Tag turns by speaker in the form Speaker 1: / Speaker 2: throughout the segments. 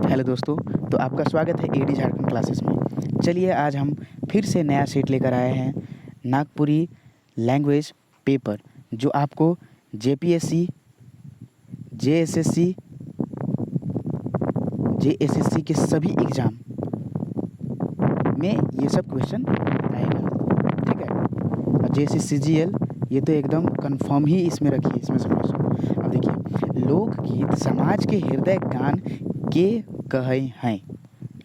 Speaker 1: Hello दोस्तों, तो आपका स्वागत है एडी झारखंड क्लासेस में। चलिए आज हम फिर से नया सेट लेकर आए हैं, नागपुरी लैंग्वेज पेपर, जो आपको जेपीएससी, जेएसएससी, जेएसएससी के सभी एग्ज़ाम में ये सब क्वेश्चन आएगा, ठीक है। और जेएसएससी जीएल ये तो एकदम कंफर्म ही इसमें रखिए, इसमें समझो। अब देखिए, लोकगीत समाज के हृदय गान के कहे हैं।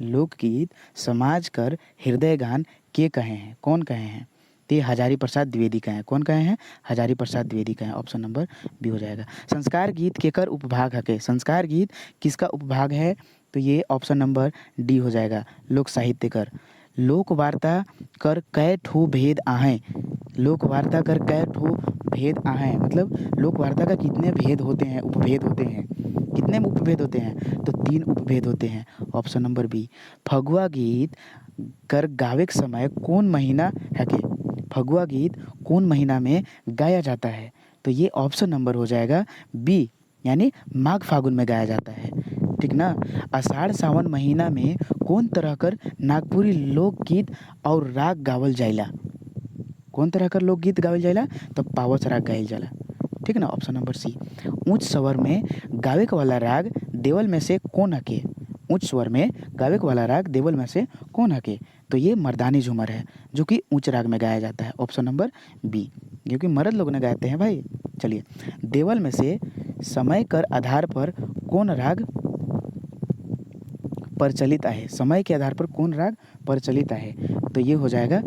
Speaker 1: लोकगीत समाज कर हृदय गान के कहे हैं, कौन कहे हैं? तो ये हजारी प्रसाद द्विवेदी कहे हैं। कौन कहे हैं? हजारी प्रसाद द्विवेदी कहे हैं। ऑप्शन नंबर बी हो जाएगा। संस्कार गीत केकर उपभाग है? संस्कार गीत किसका उपभाग है? तो ये ऑप्शन नंबर डी हो जाएगा, लोक साहित्य कर। लोक वार्ता कर कै ठो भेद आहें? लोक वार्ता कर कै ठो भेद आहें, मतलब लोक वार्ता का कितने भेद होते हैं, उपभेद होते हैं? कितने उपभेद होते हैं? तो 3 उपभेद होते हैं। Option number B. फगुआ गीत कर गावेक समय कौन महीना है के? फगुआ गीत कौन महीना में गाया जाता है? तो ये ऑप्शन नंबर हो जाएगा बी, यानी माघ फागुन में गाया जाता है, ठीक ना। आषाढ़ सावन महीना में कौन तरह कर नागपुरी लोकगीत और राग गावल जाइला? कौन तरह कर लोकगीत गावल जाइला? तो पावस राग गायल जाला, ठीक ना। Option number C. उच्च स्वर में गावेक वाला राग देवल में से कौन हके? उच्च स्वर में गावेक वाला राग देवल में से कौन हके? तो ये मर्दानी झूमर है, जो कि उच्च राग में गाया जाता है। ऑप्शन नंबर बी, क्योंकि मर्द लोग ने गाते हैं भाई। चलिए, देवल में से समय कर आधार पर कौन राग प्रचलित है? समय के आधार पर कौन राग प्रचलित है? तो ये हो जाएगा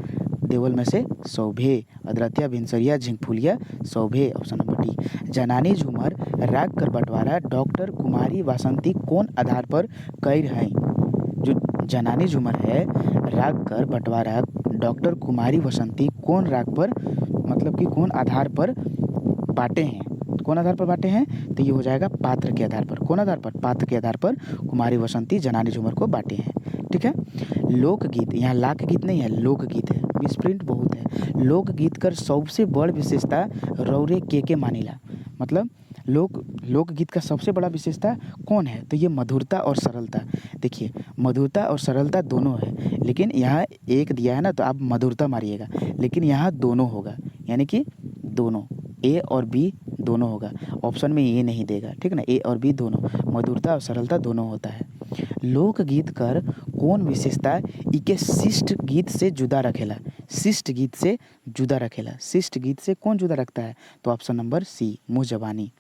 Speaker 1: देवल में से सौभे, अदरतिया, भिनसरिया, झिंगफुलिया, सौभे। Option number D. जनानी झूमर राग कर बंटवारा डॉक्टर कुमारी वासंती कौन आधार पर कैर है? जो जनानी झूमर है, राग कर बंटवारा डॉक्टर कुमारी वासंती कौन राग पर, मतलब कि कौन आधार पर बांटे हैं? कौन आधार पर बांटे हैं? तो ये हो जाएगा पात्र के आधार पर। कौन आधार पर? पात्र के आधार पर कुमारी वासंती जनानी झूमर को बांटे हैं, ठीक है। लोकगीत, यहाँ लाक गीत नहीं है, लोकगीत है, मिसप्रिंट बहुत है। लोकगीत कर सबसे बड़ विशेषता रौरे के मानिला, मतलब लोकगीत का सबसे बड़ा विशेषता कौन है? तो ये मधुरता और सरलता। देखिए, मधुरता और सरलता दोनों है, लेकिन यहाँ एक दिया है ना, तो आप मधुरता मारिएगा, लेकिन यहाँ दोनों होगा, यानी कि दोनों, ए और बी दोनों होगा। ऑप्शन में ये नहीं देगा, ठीक ना। ए और बी दोनों, मधुरता और सरलता दोनों होता है। लोकगीत कर कौन विशेषता इके शिष्ट गीत से जुदा रखेला? शिष्ट गीत से जुदा रखेला। शिष्ट गीत से कौन जुदा रखता है? तो ऑप्शन नंबर सी, मुँह जबानी।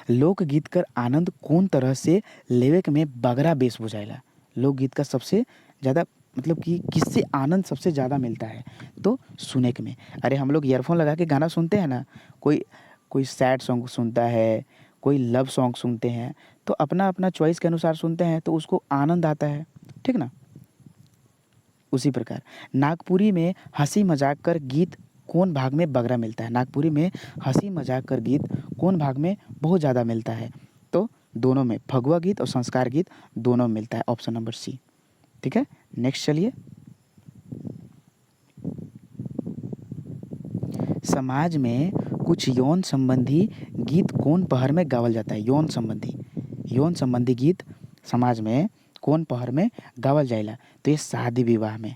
Speaker 1: लोकगीत कर आनंद कौन तरह से लेवेक में बगरा बेस बुझाएला? लोकगीत का सबसे ज़्यादा मतलब कि किससे आनंद सबसे ज़्यादा मिलता है? तो सुने के में। अरे हम लोग ईयरफोन लगा के गाना सुनते हैं ना, कोई कोई सैड सॉन्ग सुनता है, कोई लव सॉन्ग सुनते हैं, तो अपना अपना चॉइस के अनुसार सुनते हैं, तो उसको आनंद आता है, ठीक ना। उसी प्रकार नागपुरी में हंसी मजाक कर गीत कौन भाग में बगरा मिलता है? नागपुरी में हंसी मजाक कर गीत कौन भाग में बहुत ज़्यादा मिलता है? तो दोनों में, फगुआ गीत और संस्कार गीत दोनों में मिलता है। ऑप्शन नंबर सी, ठीक है। नेक्स्ट चलिए, समाज में कुछ यौन संबंधी गीत कौन पहर में गावल जाता है? यौन संबंधी गीत समाज में कौन पहर में गावल जाइला? तो ये शादी विवाह में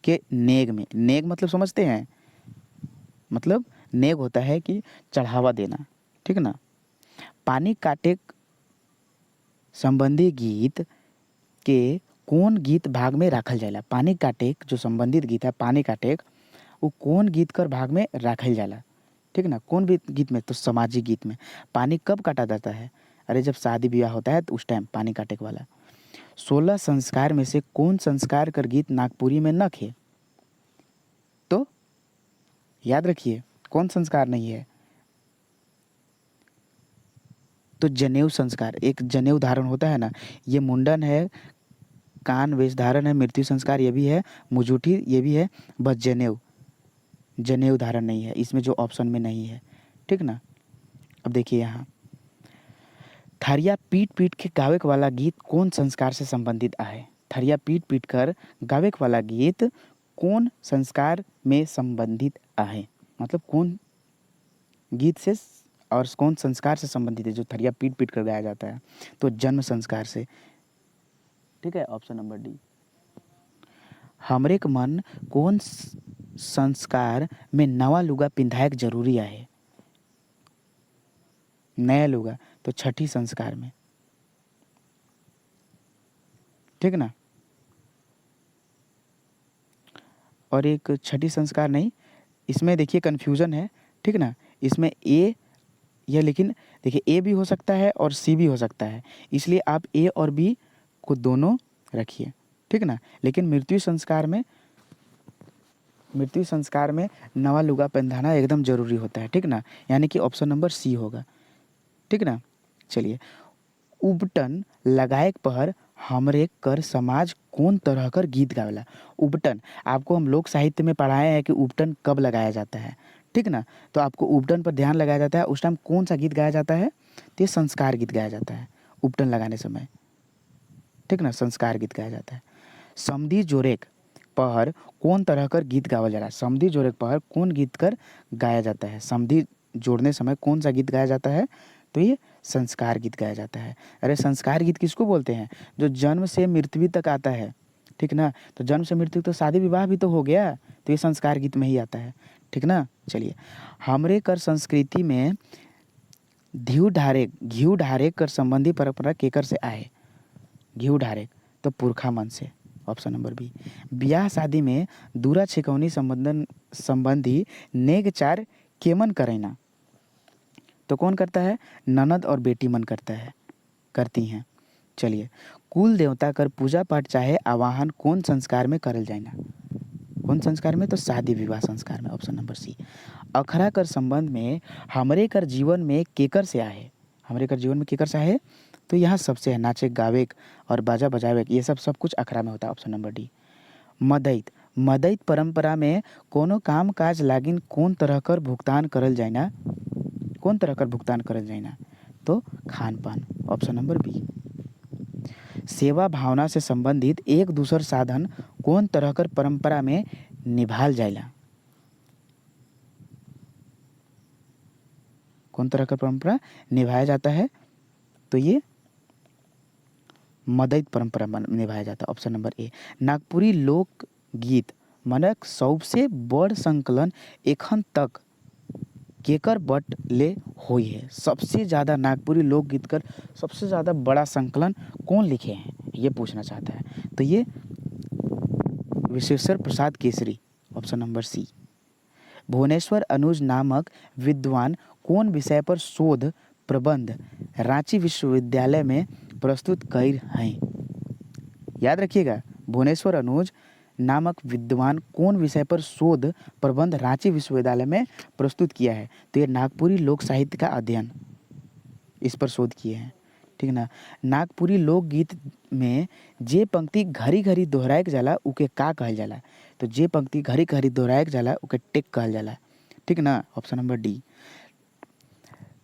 Speaker 1: के नेग में। नेग मतलब समझते हैं? मतलब नेग होता है कि चढ़ावा देना, ठीक ना। पानी काटे संबंधी गीत के कौन गीत भाग में राखल जाइला? पानी काटे जो संबंधित गीत है, पानी काटे, वो कौन गीत कर भाग में राखल जाला, ठीक ना। कौन भी गीत में? तो सामाजिक गीत में। पानी कब काटा जाता है? अरे जब शादी ब्याह होता है तो उस टाइम पानी काटे के वाला। 16 संस्कार में से कौन संस्कार कर गीत नागपुरी में न खे? तो याद रखिए, कौन संस्कार नहीं है? तो जनेऊ संस्कार, एक जनेऊ धारण होता है ना, ये मुंडन है, कान वेश धारण है, मृत्यु संस्कार ये भी है, मुजूठी ये भी है, बस जनेऊ धारण नहीं है इसमें, जो ऑप्शन में नहीं है, ठीक ना। अब देखिए यहाँ, थरिया पीट पीट के गावेक वाला गीत कौन संस्कार से संबंधित है? थरिया पीट पीट कर गावेक वाला गीत कौन संस्कार में संबंधित है? मतलब कौन गीत से और कौन संस्कार से संबंधित है, जो थरिया पीट पीट कर गाया जाता है, तो जन्म संस्कार से। ठीक है, ऑप्शन नंबर डी। हमरे क मन कौन संस्कार में नवा लुगा पिंधायक जरूरी है, नया लुगा, तो छठी संस्कार में। ठीक ना, और एक छठी संस्कार नहीं, इसमें देखिए कन्फ्यूज़न है। ठीक ना, इसमें ए या, लेकिन देखिए ए भी हो सकता है और सी भी हो सकता है, इसलिए आप ए और बी को दोनों रखिए। ठीक ना, लेकिन मृत्यु संस्कार में नवा लुगा पहनाना एकदम ज़रूरी होता है। ठीक ना, यानी कि ऑप्शन नंबर सी होगा। ठीक ना, चलिए। उबटन लगाए पहर हमरे कर समाज कौन तरह कर गीत गावेला। उबटन आपको हम लोक साहित्य में पढ़ाए हैं कि उबटन कब लगाया जाता है। ठीक ना, तो आपको उबटन पर ध्यान लगाया जाता है, उस टाइम कौन सा गीत गाया जाता है, तो ये संस्कार गीत गाया जाता है उबटन लगाने समय। ठीक ना, संस्कार गीत गाया जाता है। समधी जोरेक पहर कौन तरह कर गीत गावल जाला। समधी जोरेक पहर कौन गीत कर गाया जाता है, समधी जोड़ने समय कौन सा गीत गाया जाता है, तो ये संस्कार गीत गाया जाता है। अरे संस्कार गीत किसको बोलते हैं, जो जन्म से मृत्यु तक आता है। ठीक ना, तो जन्म से मृत्यु तो शादी विवाह भी तो हो गया, तो ये संस्कार गीत में ही आता है। ठीक ना, चलिए। हमरे कर संस्कृति में घीव ढारे कर संबंधी परंपरा केकर से आए। घीव ढारे तो पुरखा मन से, ऑप्शन नंबर बी। ब्याह शादी में दूरा छिकौनी संबंधी नेग चार केमन करेना, तो कौन करता है, ननद और बेटी मन करती हैं। चलिए। कुल देवता कर पूजा पाठ चाहे आवाहन कौन संस्कार में करल जाएना, कौन संस्कार में, तो शादी विवाह संस्कार में, ऑप्शन नंबर सी। अखरा कर संबंध में हमरे कर जीवन में केकर से आए, हमरे कर जीवन में केकर से आए, तो यहाँ सबसे है नाचे गावे और बाजा बजावे, ये सब कुछ अखरा में होता है, ऑप्शन नंबर डी। मदैत परंपरा में कोनो काम काज लागिन कौन तरह कर भुगतान करल जाएना, कौन तरह कर भुगतान करल जाएना, तो खान पान, ऑप्शन नंबर बी। सेवा भावना से संबंधित एक दूसर साधन कौन तरह कर परंपरा में निभाल जाएला, कौन तरह का परंपरा निभाया जाता है, तो ये मदैत परंपरा निभाया जाता है, ऑप्शन नंबर ए। नागपुरी लोक गीत मनक सबसे बड़ संकलन एखन तक केकर बट ले हुई है। सबसे ज़्यादा नागपुरी लोकगीत कर सबसे ज़्यादा बड़ा संकलन कौन लिखे हैं, ये पूछना चाहता है, तो ये Vishweshwar Prasad Kesari, option number C. Bhuvneshwar Anuj नामक विद्वान कौन विषय पर शोध प्रबंध रांची विश्वविद्यालय में प्रस्तुत कर हैं। याद रखिएगा, भुवनेश्वर अनुज नामक विद्वान कौन विषय पर शोध प्रबंध रांची विश्वविद्यालय में प्रस्तुत किया है, तो ये नागपुरी लोक साहित्य का अध्ययन, इस पर शोध किए हैं। ठीक ना, नागपुरी लोकगीत में जे पंक्ति घड़ी घड़ी दोहराएक जाला उके का कहल जाला, तो जे पंक्ति घड़ी घड़ी दोहराएक जाला उके टेक कहल जाला। ठीक ना, ऑप्शन नंबर डी।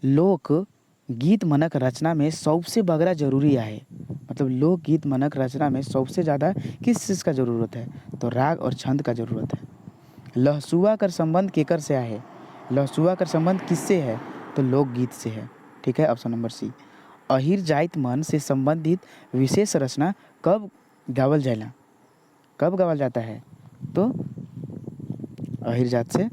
Speaker 1: लोक गीत मनक रचना में सबसे बगरा जरूरी है, मतलब लोकगीत मनक रचना में सबसे ज़्यादा किस चीज़ का ज़रूरत है, तो राग और छंद का ज़रूरत है। लहसुआ कर संबंध केकर से है, लहसुआ कर संबंध किससे है, तो लोकगीत से है। ठीक है, ऑप्शन नंबर सी। अहिर जाइत मन से संबंधित विशेष रचना कब गावल जाएला, कब गावल जाता है, तो अहिर जात से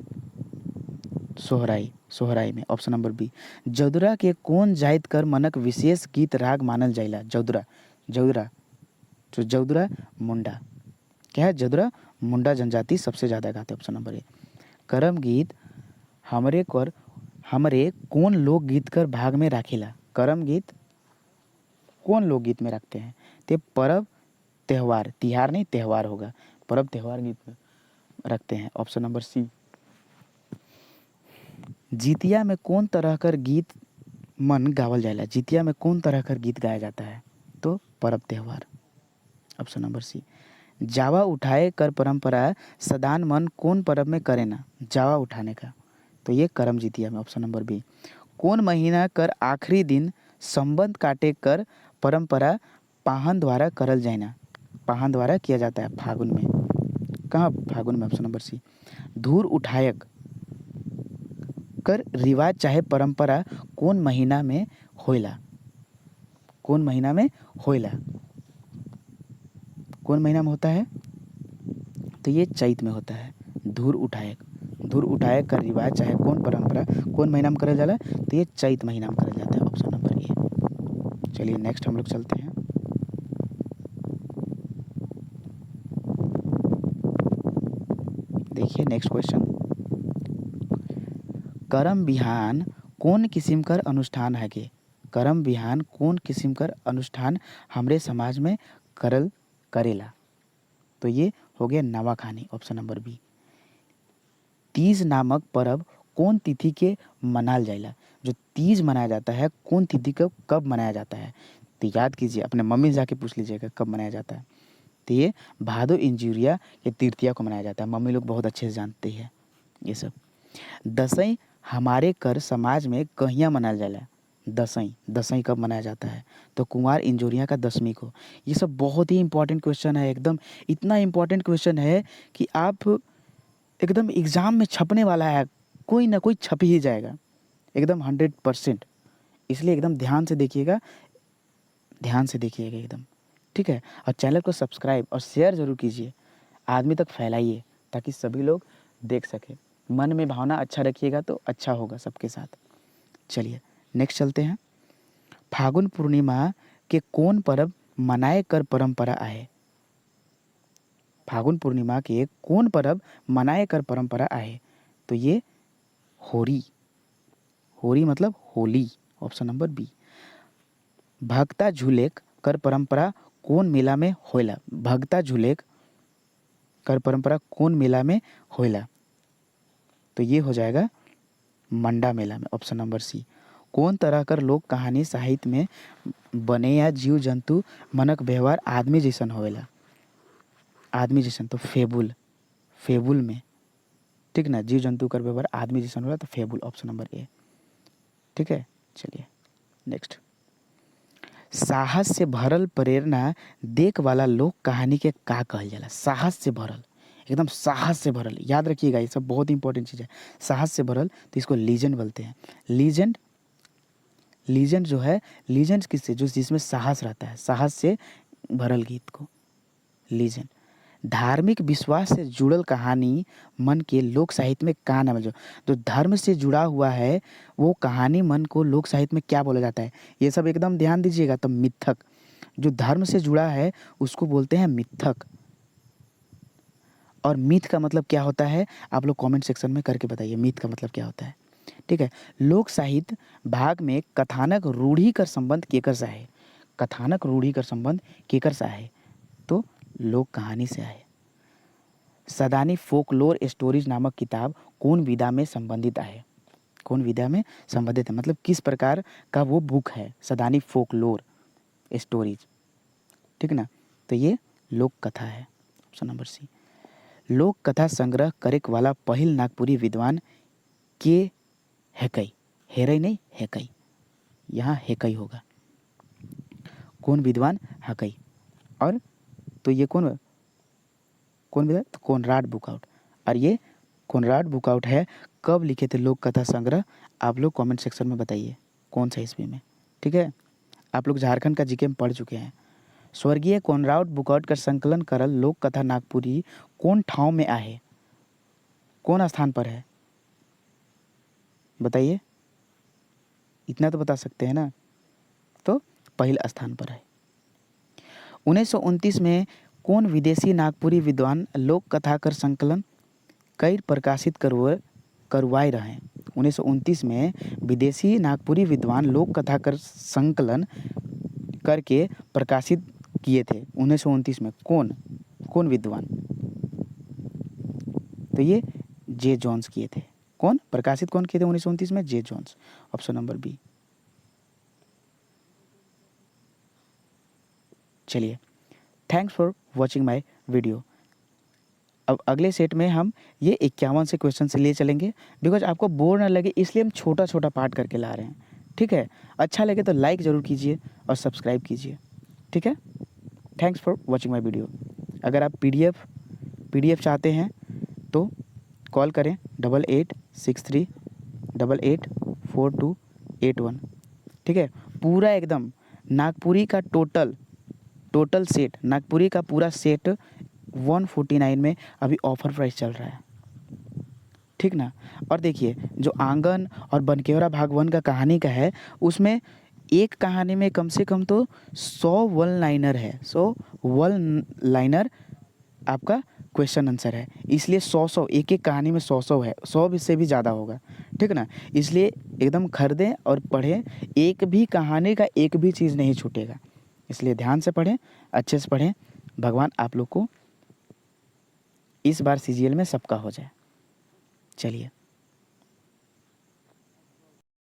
Speaker 1: सोहराई में, ऑप्शन नंबर बी। जदुरा के कौन जाइत कर मनक विशेष गीत राग मानल जाइला, जदुरा तो जदुरा मुंडा, क्या है, जदुरा मुंडा जनजाति सबसे ज़्यादा गाते, ऑप्शन नंबर ए। करम गीत हमरे कौन लोक गीत कर भाग में राखेला, करम गीत कौन लोकगीत में रखते हैं, ते पर्व त्यौहार, तिहार नहीं त्यौहार होगा, पर्व त्यौहार गीत में रखते हैं, ऑप्शन नंबर सी। जितिया में कौन तरह कर गीत मन गावल जाएला, जितिया में कौन तरह कर गीत गाया जाता है, तो पर्व त्यौहार, ऑप्शन नंबर सी। जावा उठाए कर परंपरा सदान मन कौन पर्व में करे ना, जावा उठाने का, तो ये करम जितिया में, ऑप्शन नंबर बी। कौन महीना कर आखिरी दिन संबंध काटे कर परंपरा पाहन द्वारा करल जाएना, पाहन द्वारा किया जाता है, फागुन में, कहाँ फागुन में, ऑप्शन नंबर सी। धूर उठायक कर रिवाज चाहे परंपरा कौन महीना में होइला? कौन महीना में होइला? कौन महीना में होता है? तो ये चैत में होता है। धूर उठाए कर रिवाज चाहे कौन परंपरा कौन महीना में करल जाला? तो ये चैत महीना में करल जाता है। Option number A. चलिए नेक्स्ट हम लोग चलते हैं। देखिए नेक्स्ट क्वेश्चन, करम बिहान कौन किस्म कर अनुष्ठान है के? करम बिहान कौन किस्म कर अनुष्ठान हमरे समाज में करेला? तो ये हो गया Nawakhani. Option number B. Teej नामक पर्व कौन तिथि के मनाल जाएला? जो तीज मनाया जाता है कौन तिथि को कब मनाया जाता है? तो याद कीजिए, अपने मम्मी से जाके पूछ लीजिएगा कब मनाया जाता है। तो ये भादो इंजुरिया या तृतीया को मनाया जाता है। मम्मी लोग बहुत अच्छे से जानते हैं ये सब। दसईं हमारे कर समाज में कहिया मनाया जाला? दसईं कब मनाया जाता है? तो कुंवार इंजोरिया का 10वीं को। ये सब बहुत ही इंपॉर्टेंट क्वेश्चन है, एकदम इतना इंपॉर्टेंट क्वेश्चन है कि आप एकदम एग्ज़ाम में छपने वाला है, कोई ना कोई छप ही जाएगा एकदम 100%। इसलिए एकदम ध्यान से देखिएगा एकदम, ठीक है। और चैनल को सब्सक्राइब और शेयर ज़रूर कीजिए, आदमी तक फैलाइए ताकि सभी लोग देख सकें। मन में भावना अच्छा रखिएगा तो अच्छा होगा सबके साथ। चलिए नेक्स्ट चलते हैं। फागुन पूर्णिमा के कौन पर्व मनाए कर परंपरा आहे? फागुन पूर्णिमा के कौन पर्व मनाए कर परंपरा आहे? तो ये होरी मतलब होली। Option number B. भक्ता झूलेक कर परंपरा कौन मेला में होइला? भक्ता झूलेक कर परंपरा कौन मेला में होइला? तो ये हो जाएगा मंडा मेला में। Option number C. कौन तरह कर लोक कहानी साहित्य में बने या जीव जंतु मनक व्यवहार आदमी जैसन होवेला? आदमी जैसन तो फेबुल में, ठीक ना। जीव जंतु कर व्यवहार आदमी जैसन होला तो फेबुल। ऑप्शन नंबर ए, ठीक है। चलिए नेक्स्ट। साहस से भरल प्रेरणा देख वाला लोक कहानी के का कहल जाला? साहस से भरल, एकदम साहस से भरल, याद रखिएगा ये सब बहुत इंपॉर्टेंट चीज़ है। साहस से भरल तो इसको लीजेंड बोलते हैं। लीजेंड जो है, लीजेंड किससे? जो जिसमें साहस रहता है, साहस से भरल गीत को लीजेंड। धार्मिक विश्वास से जुड़ल कहानी मन के लोक साहित्य में का नाम? जो धर्म से जुड़ा हुआ है वो कहानी मन को लोक साहित्य में क्या बोला जाता है? ये सब एकदम ध्यान दीजिएगा। तो मिथक, जो धर्म से जुड़ा है उसको बोलते हैं मिथक। और मिथ का मतलब क्या होता है आप लोग कमेंट सेक्शन में करके बताइए, मिथ का मतलब क्या होता है, ठीक है। लोक साहित्य भाग में कथानक रूढ़ी कर संबंध केकर से है? कथानक रूढ़ी कर संबंध केकर से है? तो लोक कहानी से आए। सदानी फोकलोर स्टोरीज नामक किताब कौन विधा में संबंधित है? कौन विधा में संबंधित है मतलब किस प्रकार का वो बुक है? सदानी फोकलोर स्टोरीज, ठीक ना। तो ये लोक कथा है। Option number C. लोक कथा संग्रह करेक वाला पहिल नागपुरी विद्वान के हेकई? हेरई नहीं, हेकई, यहाँ हेकई होगा। कौन विद्वान? हकई। और तो ये कौन विद्वान? तो कोनराड बुकआउट। और ये कोनराड बुकआउट है। कब लिखे थे लोक कथा संग्रह? आप लोग कमेंट सेक्शन में बताइए कौन सा ईस्वी में, ठीक है। आप लोग झारखंड का जीके में पढ़ चुके हैं। स्वर्गीय कोनराड बुकआउट का संकलन करल लोक कथा नागपुरी कौन ठाव में आहे? कौन स्थान पर है बताइए, इतना तो बता सकते हैं ना। तो पहले स्थान पर है। 1929 में कौन विदेशी नागपुरी विद्वान लोक कथा कर संकलन कई प्रकाशित करवाए रहे? 1929 में विदेशी नागपुरी विद्वान लोक कथा कर संकलन करके प्रकाशित किए थे 1929 में। कौन विद्वान? तो ये जे जॉन्स किए थे। कौन किए थे 1929 में? J Johns. Option number B. चलिए, thanks for watching my video. अब अगले सेट में हम ये 51 से क्वेश्चन से ले चलेंगे, बिकॉज आपको बोर ना लगे इसलिए हम छोटा छोटा पार्ट करके ला रहे हैं, ठीक है। अच्छा लगे तो लाइक ज़रूर कीजिए और सब्सक्राइब कीजिए, ठीक है। Thanks for watching my video. अगर आप पीडीएफ चाहते हैं तो कॉल करें 8863 884281, ठीक है। पूरा एकदम नागपुरी का टोटल सेट, नागपुरी का पूरा सेट 149 में अभी ऑफर प्राइस चल रहा है, ठीक ना। और देखिए जो आंगन और बनकेवरा भाग 1 का कहानी का है, उसमें एक कहानी में कम से कम तो 100 वन लाइनर है, 100 वन लाइनर आपका क्वेश्चन आंसर है। इसलिए 100 एक एक कहानी में 100 है, 100 से भी ज़्यादा होगा, ठीक ना। इसलिए एकदम खरीदें और पढ़ें, एक भी कहानी का एक भी चीज़ नहीं छूटेगा। इसलिए ध्यान से पढ़ें, अच्छे से पढ़ें। भगवान आप लोग को इस बार सीजीएल में सबका हो जाए। चलिए।